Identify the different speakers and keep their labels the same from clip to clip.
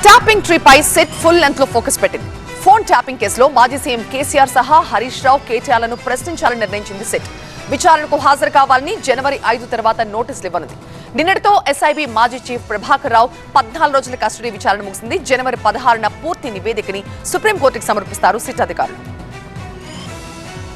Speaker 1: Tapping ట్రీపై SIT full length లో focus పెట్టింది. Phone tapping కేసులో మాజీ సీఎం కేసీఆర్ సహా హరీష్ రావు, కేటీఆర్లను ప్రశ్నించాలని నిర్ణయించింది సిట్. విచారణకు హాజరు కావాలని జనవరి 5 తర్వాత నోటీసులు ఇవ్వనుంది. నిన్నటితో ఎస్ఐబి మాజీ చీఫ్ ప్రభాకర్ రావు 14 రోజుల కస్టడీ విచారణ ముగిసింది. జనవరి 16న పూర్తి నివేదికని సుప్రీంకోర్టుకు సమర్పిస్తారు సిట్ అధికారులు.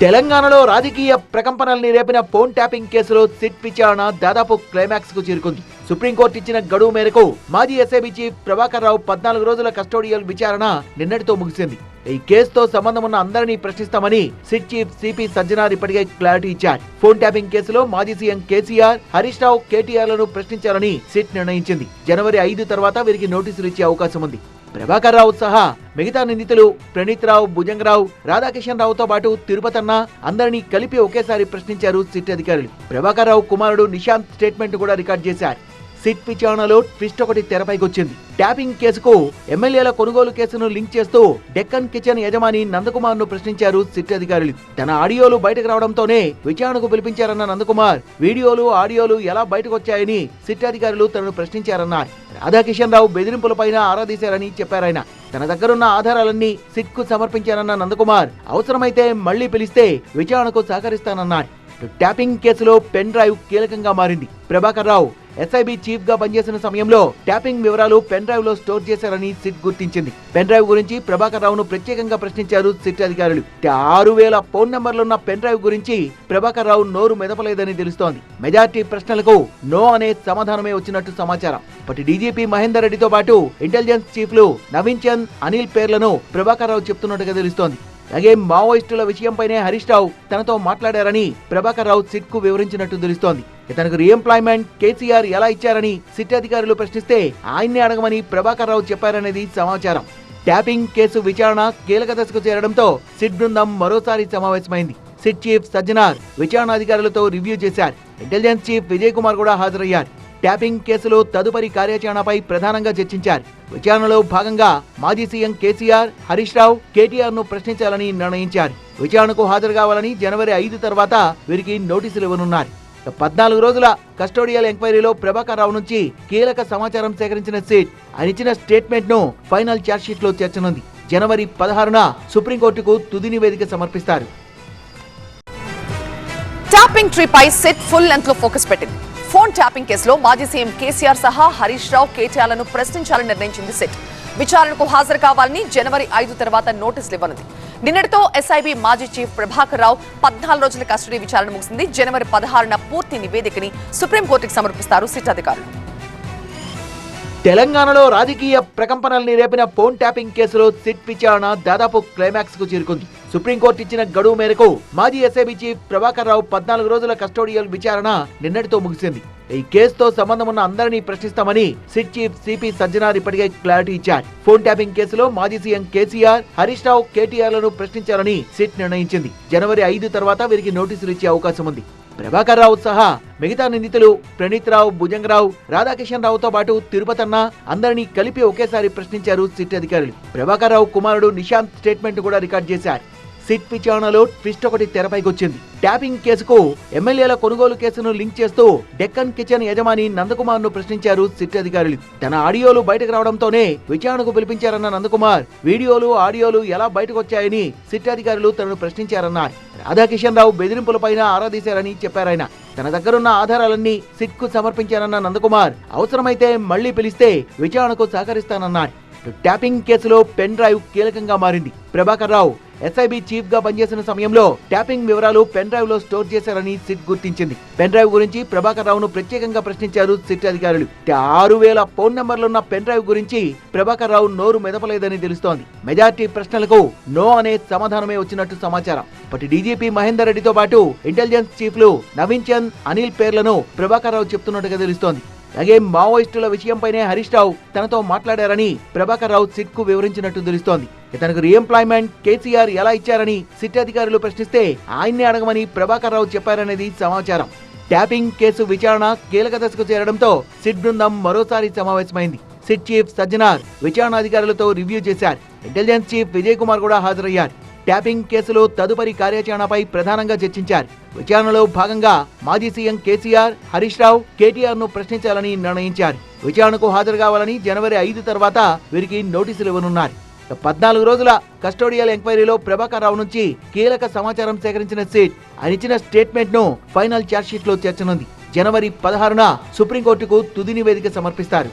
Speaker 2: తెలంగాణలో రాజకీయ ప్రకంపనల్ని రేపిన ఫోన్ ట్యాపింగ్ కేసులో సిట్ విచారణ దాదాపు క్లైమాక్స్ కు చేరుకుంది. సుప్రీంకోర్టు ఇచ్చిన గడువు మేరకు మాజీ ఎస్ఐబి చీఫ్ ప్రభాకర్ రావు 14 రోజుల కస్టోడియల్ విచారణ నిన్నటితో ముగిసింది. ఈ కేసుతో సంబంధం ఉన్న అందరినీ ప్రశ్నిస్తామని సిట్ చీఫ్ సిపి సజ్జనార్ ఇప్పటికే క్లారిటీ ఇచ్చారు. ఫోన్ ట్యాపింగ్ కేసులో మాజీ సీఎం కేసీఆర్, హరీష్ రావు, కేటీఆర్లను ప్రశ్నించాలని సిట్ నిర్ణయించింది. జనవరి 5 తర్వాత వీరికి నోటీసులు ఇచ్చే అవకాశం ఉంది. ప్రభాకర్ రావు సహా మిగతా నిందితులు ప్రణీత్ రావు, భుజంగరావు, రాధాకిషన్ రావుతో పాటు తిరుపతన్న అందరినీ కలిపి ఒకేసారి ప్రశ్నించారు సిట్ అధికారులు. ప్రభాకర్ రావు కుమారుడు నిశాంత్ స్టేట్మెంట్ కూడా రికార్డ్ చేశారు. సిట్ విచారణలో ట్విస్ట్ ఒకటి తెరపైకొచ్చింది. ట్యాపింగ్ కేసుకు ఎమ్మెల్యేల కొనుగోలు కేసును లింక్ చేస్తూ డెక్కన్ కిచెన్ యజమాని నందకుమార్ ను ప్రశ్నించారు సిట్ అధికారులు. తన ఆడియోలు బయటకు రావడంతోనే విచారణకు పిలిపించారన్న నందకుమార్ వీడియోలు, ఆడియోలు ఎలా బయటకు వచ్చాయని సిట్ అధికారులు తనను ప్రశ్నించారన్నారు. రాధాకిషన్ రావు బెదిరింపులపైన ఆరా తీశారని చెప్పారాయన. తన దగ్గరున్న ఆధారాలన్నీ సిట్ కు సమర్పించారన్న నందకుమార్ అవసరమైతే మళ్లీ పిలిస్తే విచారణకు సహకరిస్తానన్నారు. ట్యాపింగ్ కేసులో పెన్ డ్రైవ్ కీలకంగా మారింది. ప్రభాకర్ రావు ఎస్ఐబి చీఫ్ గా పనిచేసిన సమయంలో ట్యాపింగ్ వివరాలు పెన్ డ్రైవ్ లో స్టోర్ చేశారని సిట్ గుర్తించింది. పెన్ డ్రైవ్ గురించి ప్రభాకర్ రావును ప్రత్యేకంగా ప్రశ్నించారు సిట్ అధికారులు. 6000 ఫోన్ నంబర్లున్న పెన్ డ్రైవ్ గురించి ప్రభాకర్ రావు నోరు మెదపలేదని తెలుస్తోంది. మెజార్టీ ప్రశ్నలకు నో అనే సమాధానమే వచ్చినట్టు సమాచారం. ఇప్పటి డీజీపీ మహేందర్ రెడ్డితో పాటు ఇంటెలిజెన్స్ చీఫ్లు నవీన్ చంద్, అనిల్ పేర్లను ప్రభాకర్ రావు చెప్తున్నట్టుగా తెలుస్తోంది. అలాగే మావోయిస్టుల విషయంపైనే హరీష్ రావు తనతో మాట్లాడారని ప్రభాకర్ రావు సిట్ కు వివరించినట్టు తెలుస్తోంది. తనకు రీఎంప్లాయ్మెంట్ కేసీఆర్ ఎలా ఇచ్చారని సిట్ అధికారులు ప్రశ్నిస్తే ఆయన్నే అడగమని ప్రభాకర్ రావు చెప్పారనేది సమాచారం. ట్యాపింగ్ కేసు విచారణ కీలక దశకు చేరడంతో సిట్ బృందం మరోసారి సమావేశమైంది. సిట్ చీఫ్ సజ్జనార్ విచారణాధికారులతో రివ్యూ చేశారు. ఇంటెలిజెన్స్ చీఫ్ విజయ్ కుమార్ కూడా హాజరయ్యారు. ట్యాపింగ్ కేసులో తదుపరి కార్యాచరణపై ప్రధానంగా చర్చించారు. విచారణలో భాగంగా మాజీ సీఎం కేసీఆర్, హరీష్ రావు, కేటీఆర్ ను ప్రశ్నించాలని నిర్ణయించారు. విచారణకు హాజరు కావాలని జనవరి 5 తర్వాత వీరికి నోటీసులు ఇవ్వనున్నారు. 14 రోజుల కస్టోడియల్ ఎంక్వైరీలో ప్రభాకర్ రావు నుంచి కీలక సమాచారం సేకరించిన సిట్ ఆయన ఇచ్చిన స్టేట్మెంట్ ను ఫైనల్ ఛార్జ్షీట్ లో చేర్చనుంది. జనవరి 16న సుప్రీంకోర్టుకు తుది నివేదిక సమర్పిస్తారు.
Speaker 1: ట్యాపింగ్ ట్రీపై సిట్ ఫుల్ లెంత్ లో ఫోకస్ పెట్టింది. ఫోన్ ట్యాపింగ్ కేసులో మాజీ సీఎం కేసీఆర్ సహా హరీష్ రావు, కేటీఆర్లను ప్రశ్నించాలని నిర్ణయించింది సిట్. విచారణకు హాజరు కావాలని జనవరి 5 తర్వాత నోటీసులు ఇవ్వనుంది. నిన్నటితో ఎస్ఐబి మాజీ చీఫ్ ప్రభాకర్ రావు 14 రోజుల కస్టడీ విచారణ ముగిసింది. జనవరి 16న పూర్తి నివేదికని సుప్రీంకోర్టుకు సమర్పిస్తారు సిట్ అధికారులు.
Speaker 2: తెలంగాణలో రాజకీయ ప్రకంపనల్ని రేపిన ఫోన్ ట్యాపింగ్ కేసులో సిట్ విచారణ దాదాపు క్లైమాక్స్ కు చేరుకుంది. సుప్రీంకోర్టు ఇచ్చిన గడువు మేరకు మాజీ ఎస్ఐబి చీఫ్ ప్రభాకర్ రావు 14 రోజుల కస్టోడియల్ విచారణ నిన్నటితో ముగిసింది. ఈ కేసుతో సంబంధం ఉన్న అందరినీ ప్రశ్నిస్తామని సిట్ చీఫ్ సిపి సజ్జనార్ ఇప్పటికే క్లారిటీ ఇచ్చారు. ఫోన్ ట్యాపింగ్ కేసులో మాజీ సీఎం కేసీఆర్, హరీష్ రావు, కేటీఆర్లను ప్రశ్నించాలని సిట్ నిర్ణయించింది. జనవరి 5 తర్వాత వీరికి నోటీసులు ఇచ్చే అవకాశం ఉంది. ప్రభాకర్ రావు సహా మిగతా నిందితులు ప్రణీత్ రావు, భుజంగరావు, రాధాకిషన్ రావుతో పాటు తిరుపతన్న అందరినీ కలిపి ఒకేసారి ప్రశ్నించారు సిట్ అధికారులు. ప్రభాకర్ రావు కుమారుడు నిశాంత్ స్టేట్మెంట్ కూడా రికార్డ్ చేశారు. సిట్ విచారణలో ట్విస్ట్ ఒకటి తెరపైకొచ్చింది. ట్యాపింగ్ కేసుకు ఎమ్మెల్యేల కొనుగోలు కేసును లింక్ చేస్తూ డెక్కన్ కిచెన్ యజమాని నందకుమార్ ను ప్రశ్నించారు సిట్ అధికారులు. తన ఆడియోలు బయటకు రావడంతోనే విచారణకు పిలిపించారన్న నందకుమార్ వీడియోలు, ఆడియోలు ఎలా బయటకు వచ్చాయని సిట్ అధికారులు తనను ప్రశ్నించారన్నారు. రాధాకిషన్ రావు బెదిరింపులపైన ఆరా తీశారని చెప్పారాయన. తన దగ్గరున్న ఆధారాలన్నీ సిట్ కు సమర్పించారన్న నందకుమార్ అవసరమైతే మళ్లీ పిలిస్తే విచారణకు సహకరిస్తానన్నారు. ట్యాపింగ్ కేసులో పెన్ డ్రైవ్ కీలకంగా మారింది. ప్రభాకర్ రావు ఎస్ఐబి చీఫ్ గా పనిచేసిన సమయంలో ట్యాపింగ్ వివరాలు పెన్ డ్రైవ్ లో స్టోర్ చేశారని సిట్ గుర్తించింది. పెన్ డ్రైవ్ గురించి ప్రభాకర్ రావును ప్రత్యేకంగా ప్రశ్నించారు సిట్ అధికారులు. 6000 ఫోన్ నంబర్లున్న పెన్ డ్రైవ్ గురించి ప్రభాకర్ రావు నోరు మెదపలేదని తెలుస్తోంది. మెజార్టీ ప్రశ్నలకు నో అనే సమాధానమే వచ్చినట్టు సమాచారం. ఇప్పటి డీజీపీ మహేందర్ రెడ్డితో పాటు ఇంటెలిజెన్స్ చీఫ్లు నవీన్ చంద్, అనిల్ పేర్లను ప్రభాకర్ రావు చెప్తున్నట్టుగా తెలుస్తోంది. అలాగే మావోయిస్టుల విషయంపైనే హరీష్ రావు తనతో మాట్లాడారని ప్రభాకర్ రావు సిట్ కు వివరించినట్టు తెలుస్తోంది. తనకు రీఎంప్లాయ్మెంట్ కేసీఆర్ ఎలా ఇచ్చారని సిట్ అధికారులు ప్రశ్నిస్తే ఆయన్నే అడగమని ప్రభాకర్ రావు చెప్పారనేది సమాచారం. ట్యాపింగ్ కేసు విచారణ కీలక దశకు చేరడంతో సిట్ బృందం మరోసారి సమావేశమైంది. సిట్ చీఫ్ సజ్జనార్ విచారణాధికారులతో రివ్యూ చేశారు. ఇంటెలిజెన్స్ చీఫ్ విజయ్ కుమార్ కూడా హాజరయ్యారు. ట్యాపింగ్ కేసులో తదుపరి కార్యాచరణపై ప్రధానంగా చర్చించారు. విచారణలో భాగంగా మాజీ సీఎం కేసీఆర్, హరీష్ రావు, కేటీఆర్ ను ప్రశ్నించాలని నిర్ణయించారు. విచారణకు హాజరు కావాలని జనవరి 5 తర్వాత వీరికి నోటీసులు ఇవ్వనున్నారు. 14 రోజుల కస్టోడియల్ ఎంక్వైరీలో ప్రభాకర్ రావు నుంచి కీలక సమాచారం సేకరించిన సిట్ ఆయన ఇచ్చిన స్టేట్మెంట్ ను ఫైనల్ ఛార్జ్షీట్ లో చేర్చనుంది. జనవరి 16న సుప్రీంకోర్టుకు తుది నివేదిక సమర్పిస్తారు.